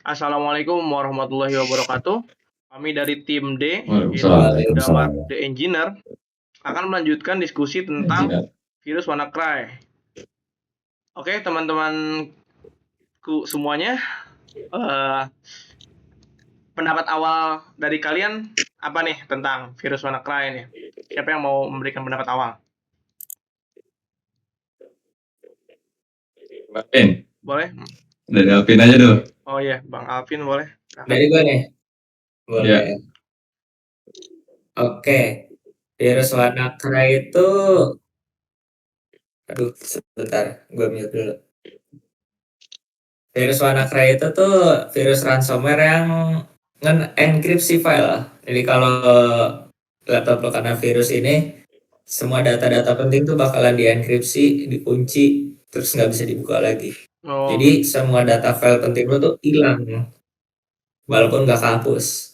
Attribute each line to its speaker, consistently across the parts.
Speaker 1: Assalamualaikum warahmatullahi wabarakatuh. Kami dari tim D, yaitu
Speaker 2: Waalaikumsalam.
Speaker 1: Damar The Engineer, akan melanjutkan diskusi tentang
Speaker 2: Engineer.
Speaker 1: virus WannaCry. Oke, teman-temanku semuanya, eh, pendapat awal dari kalian apa nih tentang virus WannaCry ini? Siapa yang mau memberikan pendapat awal?
Speaker 2: Alvin.
Speaker 1: Boleh?
Speaker 2: Dari Alvin aja dulu.
Speaker 1: Oh iya, Bang Alvin boleh.
Speaker 3: Dari gue nih, boleh.
Speaker 2: Ya.
Speaker 3: Oke, virus WannaCry itu, aduh, sebentar, gue mute dulu. Virus WannaCry itu tuh virus ransomware yang nge-enkripsi file. Jadi kalau laptop lo kena virus ini, semua data-data penting tuh bakalan dienkripsi, dikunci, terus nggak bisa dibuka lagi.
Speaker 1: Oh,
Speaker 3: Jadi semua data file penting lo tuh hilang, walaupun nggak kehapus.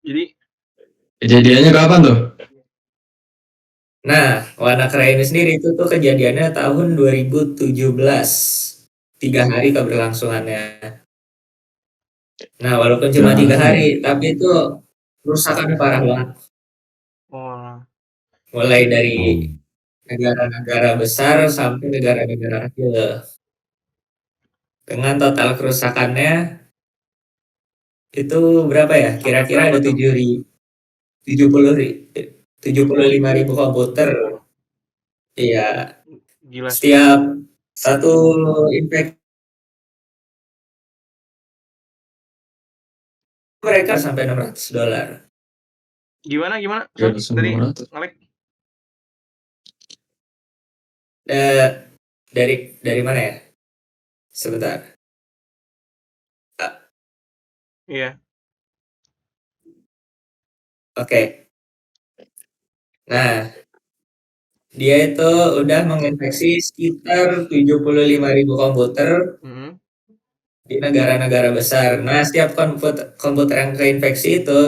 Speaker 1: jadi
Speaker 2: Kejadiannya kapan tuh?
Speaker 3: Nah, WannaCry ini sendiri itu tuh kejadiannya tahun 2017. 3 hari keberlangsungannya. Nah, walaupun cuma 3 hari, tapi itu kerusakannya parah banget.
Speaker 1: oh,
Speaker 3: Mulai dari negara-negara besar sampai negara-negara kecil. Dengan total kerusakannya itu berapa ya? Kira-kira ada 75.000 komputer. Iya,
Speaker 1: gila sih.
Speaker 3: setiap satu infeksi mereka sampai $600.
Speaker 1: Gimana? Sorry, dari Ngelek.
Speaker 3: Dari mana ya? Sebentar.
Speaker 1: Iya.
Speaker 3: Oke. Nah, dia itu udah menginfeksi sekitar 75.000 komputer di negara-negara besar. Nah, setiap komputer yang keinfeksi itu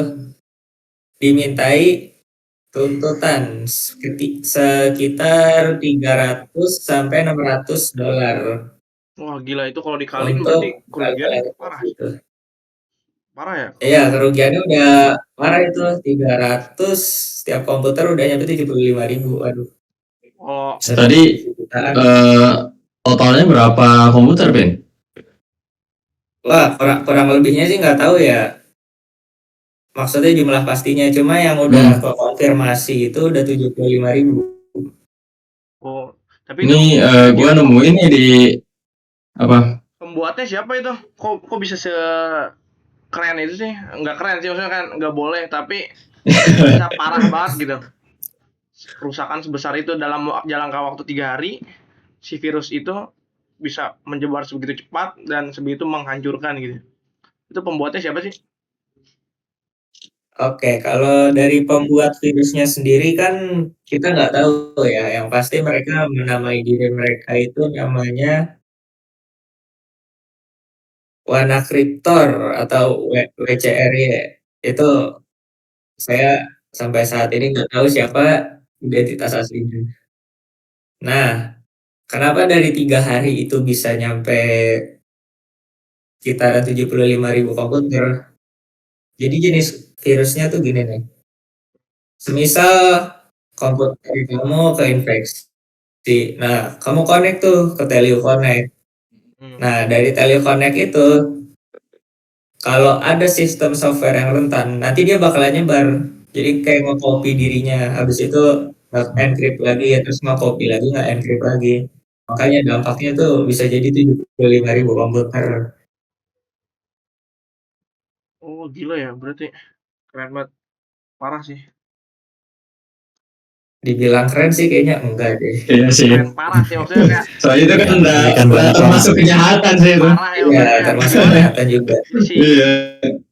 Speaker 3: dimintai tuntutan sekitar $300 sampai $600
Speaker 1: Wah, gila itu kalau dikaliin berarti kerugiannya parah.
Speaker 3: gitu.
Speaker 1: Parah ya?
Speaker 3: Iya, kerugiannya udah parah itu. 300 setiap komputer udah nyampe 75.000. Aduh.
Speaker 1: Oh,
Speaker 2: tadi totalnya berapa komputer, Ben?
Speaker 3: Wah, kurang lebihnya sih nggak tahu ya. Maksudnya jumlah pastinya, cuma yang udah konfirmasi itu udah 75.000.
Speaker 1: Oh, tapi
Speaker 2: ini gua nemuin nih di apa?
Speaker 1: Pembuatnya siapa itu? Kok bisa keren itu sih? Nggak keren sih, maksudnya kan nggak boleh, tapi bisa parah banget gitu. Kerusakan sebesar itu dalam jangka waktu 3 hari, si virus itu bisa menyebar sebegitu cepat dan sebegitu menghancurkan gitu. Itu pembuatnya siapa sih?
Speaker 3: Oke, kalau dari pembuat virusnya sendiri kan kita nggak tahu ya. Yang pasti mereka menamai diri mereka itu namanya WannaCryptor atau WCRY. Itu saya sampai saat ini nggak tahu siapa identitas aslinya. Nah, kenapa dari 3 hari itu bisa nyampe sekitaran 75.000 komputer? Jadi jenis virusnya tuh gini nih. Semisal komputer kamu keinfeksi. Nah, kamu connect tuh ke Teleconnect. Nah, dari Teleconnect itu kalau ada sistem software yang rentan, nanti dia bakalan nyebar. Jadi kayak nge-copy dirinya, habis itu nge-encrypt lagi, ya terus nge-copy lagi, nge-encrypt lagi. Makanya dampaknya tuh bisa jadi 75.000 komputer.
Speaker 1: Oh, gila ya, berarti keren banget. Parah sih.
Speaker 3: Dibilang keren sih kayaknya enggak deh.
Speaker 2: Iya sih.
Speaker 1: Keren parah sih, maksudnya kayak
Speaker 2: Soalnya itu kan udah termasuk kejahatan sih itu.
Speaker 1: parah ya,
Speaker 3: Iya, termasuk kejahatan juga.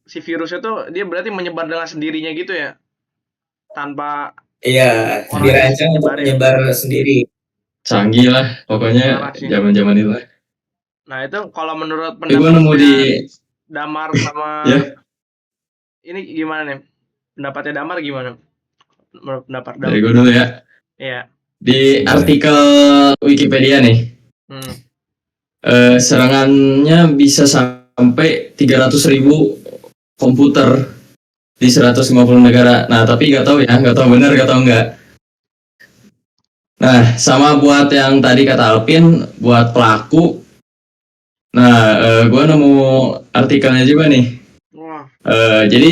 Speaker 1: Si virusnya tuh dia berarti menyebar dengan sendirinya gitu ya, tanpa
Speaker 3: Iya, dirancang untuk menyebar sendiri.
Speaker 2: Canggih lah, pokoknya zaman-zaman itu.
Speaker 1: Nah itu kalau menurut
Speaker 2: pendapatnya
Speaker 1: Damar sama ini gimana nih? Pendapatnya Damar gimana? Menurut pendapat Damar.
Speaker 2: Dari gue dulu ya.
Speaker 1: Iya.
Speaker 2: Di artikel Wikipedia nih. serangannya bisa sampai 300.000 komputer di 150 negara. Nah, tapi nggak tahu benar nggak tahu nggak. Nah, sama buat yang tadi kata Alvin, buat pelaku. Nah, gue nemu artikelnya juga nih.
Speaker 1: Wah,
Speaker 2: Jadi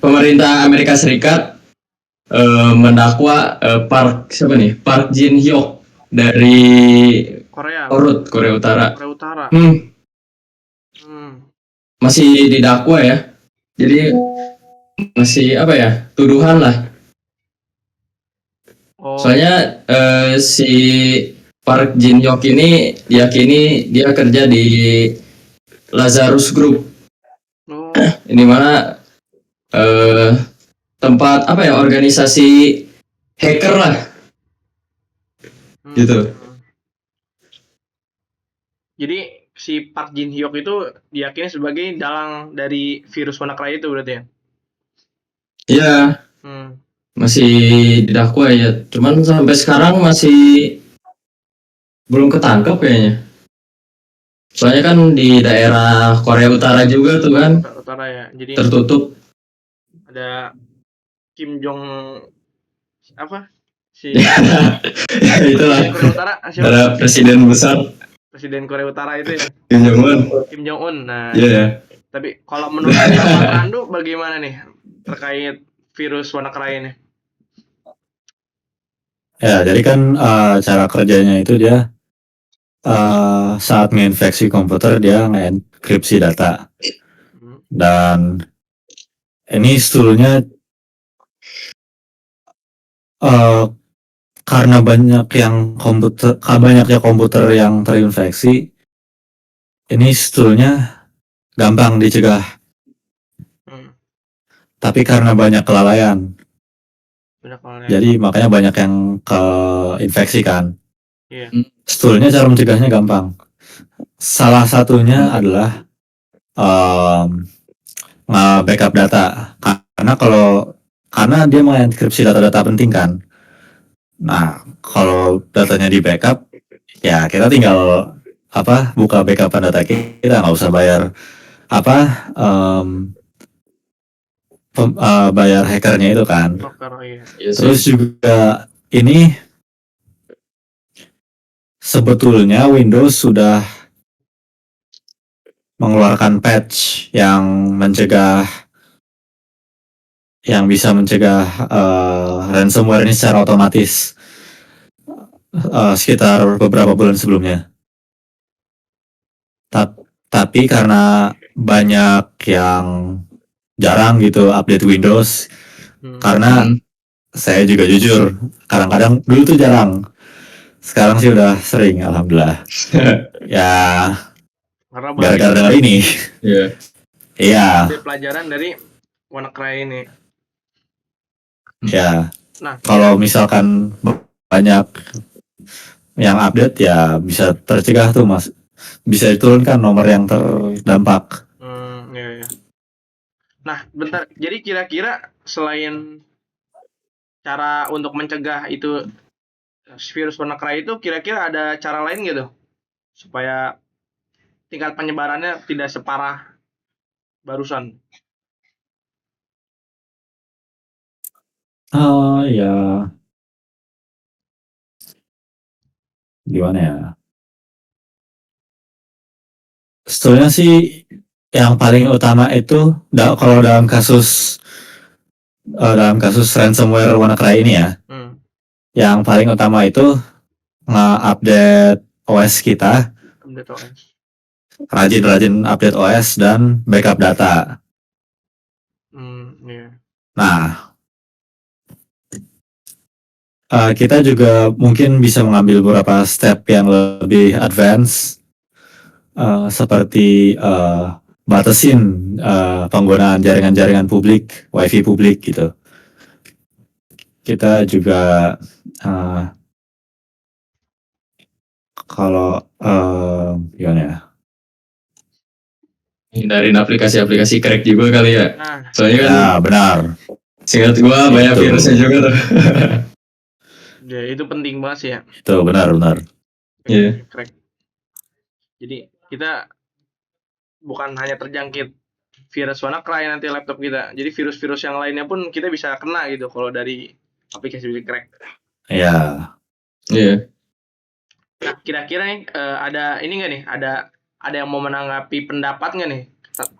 Speaker 2: pemerintah Amerika Serikat mendakwa Park Jin Hyuk dari
Speaker 1: Korea,
Speaker 2: Korea Utara.
Speaker 1: Korea Utara.
Speaker 2: Masih didakwa ya. Jadi masih apa ya? Tuduhan lah.
Speaker 1: Oh,
Speaker 2: Soalnya si Park Jin Hyuk ini diyakini dia kerja di Lazarus Group.
Speaker 1: oh,
Speaker 2: Ini mana tempat apa ya, organisasi hacker lah gitu.
Speaker 1: Jadi si Park Jin Hyuk itu diyakini sebagai dalang dari virus WannaCry itu berarti ya?
Speaker 2: Iya, masih didakwa ya. Cuman sampai sekarang masih belum ketangkep kayaknya. Soalnya kan di daerah Korea Utara juga tuh kan.
Speaker 1: Korea Utara ya. Jadi
Speaker 2: tertutup.
Speaker 1: Ada Kim Jong apa? Si
Speaker 2: Itulah.
Speaker 1: Korea Utara, siapa?
Speaker 2: Ada presiden besar
Speaker 1: Presiden Korea Utara itu ya.
Speaker 2: Kim Jong Un.
Speaker 1: Nah,
Speaker 2: Iya.
Speaker 1: tapi kalau menurut Pak Randu bagaimana nih terkait virus WannaCry ini?
Speaker 4: Ya, jadi kan cara kerjanya itu dia saat menginfeksi komputer dia mengenkripsi data. Dan ini sebetulnya karena banyaknya komputer yang terinfeksi, ini sebetulnya gampang dicegah. Tapi karena banyak kelalaian, jadi makanya banyak yang keinfeksi kan.
Speaker 1: Iya.
Speaker 4: Sebetulnya cara mencegahnya gampang. Salah satunya adalah nge-backup data. Karena dia mengenkripsi data-data penting kan. Nah, kalau datanya di backup, ya kita tinggal buka backupan data kita, nggak usah bayar bayar hackernya itu kan. Terus juga ini sebetulnya Windows sudah mengeluarkan patch yang bisa mencegah ransomware ini secara otomatis sekitar beberapa bulan sebelumnya. Tapi karena banyak yang jarang gitu update Windows, karena saya juga jujur kadang-kadang dulu tuh jarang, sekarang sih udah sering alhamdulillah. Ya gara-gara ini. Iya.
Speaker 1: Pelajaran dari WannaCry ini.
Speaker 4: Ya. Nah, kalau misalkan banyak yang update ya bisa tercegah tuh Mas. Bisa diturunkan nomor yang terdampak.
Speaker 1: Iya. Nah, bentar. Jadi kira-kira selain cara untuk mencegah itu virus WannaCry itu, kira-kira ada cara lain gitu supaya tingkat penyebarannya tidak separah barusan?
Speaker 4: Ya. Gimana ya? Sebetulnya sih yang paling utama itu kalau dalam kasus ransomware WannaCry ini ya, yang paling utama itu nge-update OS kita, rajin update OS dan backup data. Nah, kita juga mungkin bisa mengambil beberapa step yang lebih advance, seperti batasin penggunaan jaringan-jaringan publik, wifi publik gitu. Kita juga kalau gimana ya?
Speaker 2: Hindarin aplikasi-aplikasi crack juga kali ya. Soalnya kan
Speaker 4: ya benar.
Speaker 2: Seingat gua banyak virusnya juga tuh.
Speaker 1: Ya, itu penting banget sih ya.
Speaker 4: Itu benar.
Speaker 2: Iya.
Speaker 1: Crack. Jadi kita bukan hanya terjangkit virus WannaCry nanti laptop kita. Jadi virus-virus yang lainnya pun kita bisa kena gitu kalau dari aplikasi crack.
Speaker 4: Ya,
Speaker 2: Iya.
Speaker 1: Nah, kira-kira nih ada ini nggak nih? Ada yang mau menanggapi pendapat nggak nih?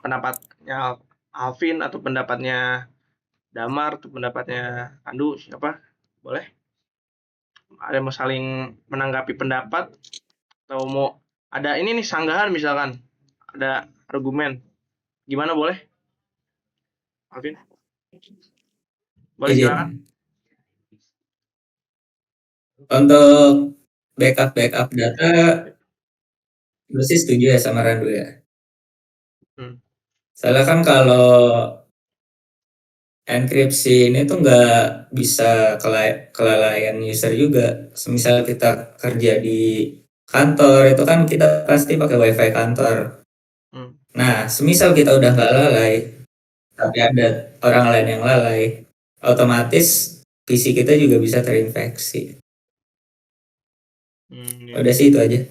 Speaker 1: Pendapatnya Alvin atau pendapatnya Damar atau pendapatnya Andu siapa? Boleh? Ada yang mau saling menanggapi pendapat atau mau ada ini nih sanggahan misalkan ada argumen gimana boleh? Alvin? Boleh
Speaker 3: Izin.
Speaker 1: silakan.
Speaker 3: Untuk backup data, gue sih setuju ya sama Randu ya.
Speaker 1: Hmm.
Speaker 3: Soalnya kan kalau enkripsi ini tuh nggak bisa kelalaian user juga. Semisal kita kerja di kantor itu kan kita pasti pakai wifi kantor.
Speaker 1: Hmm.
Speaker 3: Nah, semisal kita udah nggak lalai, tapi ada orang lain yang lalai, otomatis PC kita juga bisa terinfeksi.
Speaker 1: Ya.
Speaker 3: Udah sih itu aja.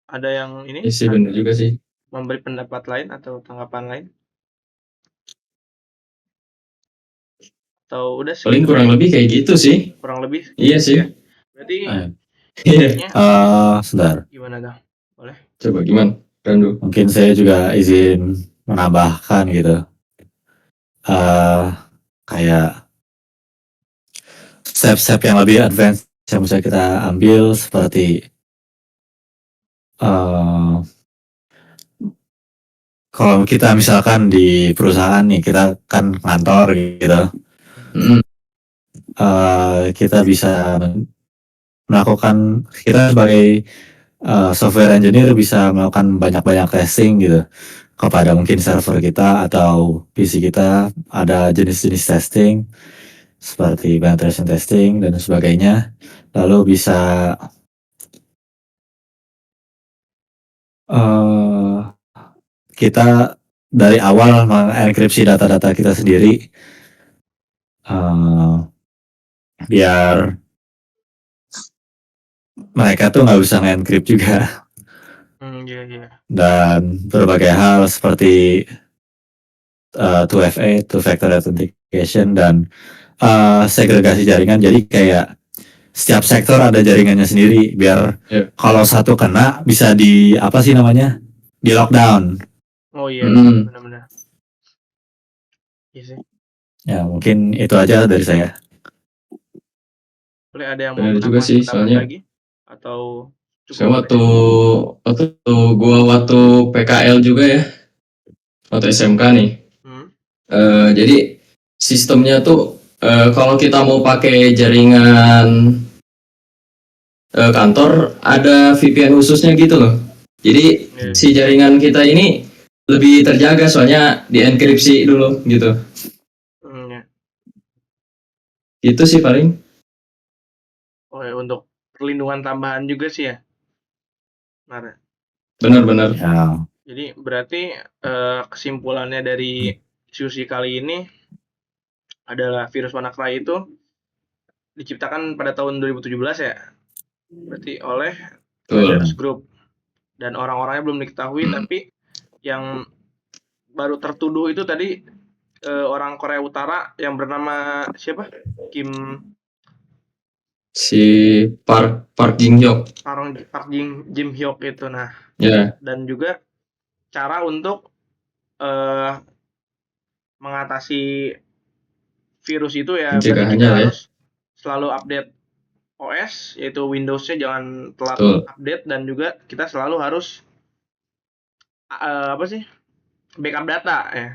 Speaker 1: Ada yang ini
Speaker 2: Iya sih bener juga sih.
Speaker 1: memberi pendapat lain atau tanggapan lain? Atau udah
Speaker 2: Paling
Speaker 1: segitu
Speaker 2: kurang
Speaker 1: aja?
Speaker 2: lebih kayak gitu sih.
Speaker 1: Kurang lebih
Speaker 2: Iya sih.
Speaker 1: ya. Berarti
Speaker 2: Iya.
Speaker 1: ya,
Speaker 4: sebentar.
Speaker 1: gimana dah? Boleh?
Speaker 2: Coba gimana, Randu?
Speaker 4: Mungkin saya juga izin menambahkan gitu. Kayak step-step yang lebih advance yang bisa kita ambil seperti kalau kita misalkan di perusahaan nih, kita kan kantor gitu,
Speaker 2: Hmm.
Speaker 4: kita bisa melakukan, kita sebagai software engineer bisa melakukan banyak-banyak testing gitu kepada mungkin server kita atau PC kita. Ada jenis-jenis testing seperti penetration testing dan sebagainya. Lalu bisa kita dari awal mengenkripsi data-data kita sendiri biar mereka tuh nggak bisa nge-encrypt juga.
Speaker 1: Iya.
Speaker 4: Dan berbagai hal seperti 2FA, two factor authentication, dan segregasi jaringan. Jadi kayak setiap sektor ada jaringannya sendiri biar kalau satu kena bisa di apa sih namanya, di lockdown.
Speaker 1: Oh iya,
Speaker 2: Hmm.
Speaker 1: benar-benar. Iya sih.
Speaker 4: Ya mungkin itu aja dari saya.
Speaker 1: Boleh ada yang mau
Speaker 2: Bener juga
Speaker 1: menambahkan
Speaker 2: sih,
Speaker 1: pendapat
Speaker 2: soalnya
Speaker 1: lagi atau
Speaker 2: saya
Speaker 1: cukup?
Speaker 2: waktu PKL juga ya, waktu SMK nih. Jadi sistemnya tuh kalau kita mau pakai jaringan kantor ada VPN khususnya gitu loh. Jadi si jaringan kita ini lebih terjaga soalnya dienkripsi dulu gitu.
Speaker 1: Ya.
Speaker 2: Itu sih paling.
Speaker 1: Oh ya, untuk perlindungan tambahan juga sih ya.
Speaker 2: Benar.
Speaker 4: Ya.
Speaker 1: Jadi berarti kesimpulannya dari diskusi kali ini adalah virus WannaCry itu diciptakan pada tahun 2017 ya. Berarti oleh Hackers Group dan orang-orangnya belum diketahui, tapi yang baru tertuduh itu tadi orang Korea Utara yang bernama siapa?
Speaker 2: Si Park Jin Hyuk.
Speaker 1: Park Jim Hyuk itu. Nah, dan juga cara untuk mengatasi virus itu ya berarti kita harus selalu update OS, yaitu Windows-nya jangan telat update, dan juga kita selalu harus backup data ya.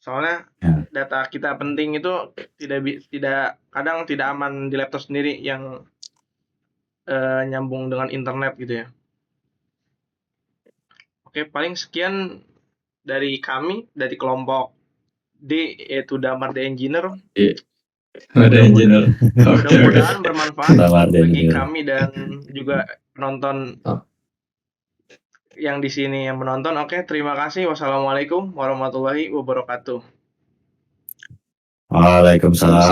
Speaker 1: Soalnya data kita penting itu kadang tidak aman di laptop sendiri yang nyambung dengan internet gitu ya. Oke, paling sekian dari kami, dari kelompok D, yaitu Damar the Engineer. Mudah-mudahan bermanfaat bagi kami dan juga penonton yang di sini yang menonton. Oke, terima kasih. Wassalamualaikum warahmatullahi wabarakatuh.
Speaker 4: Waalaikumsalam.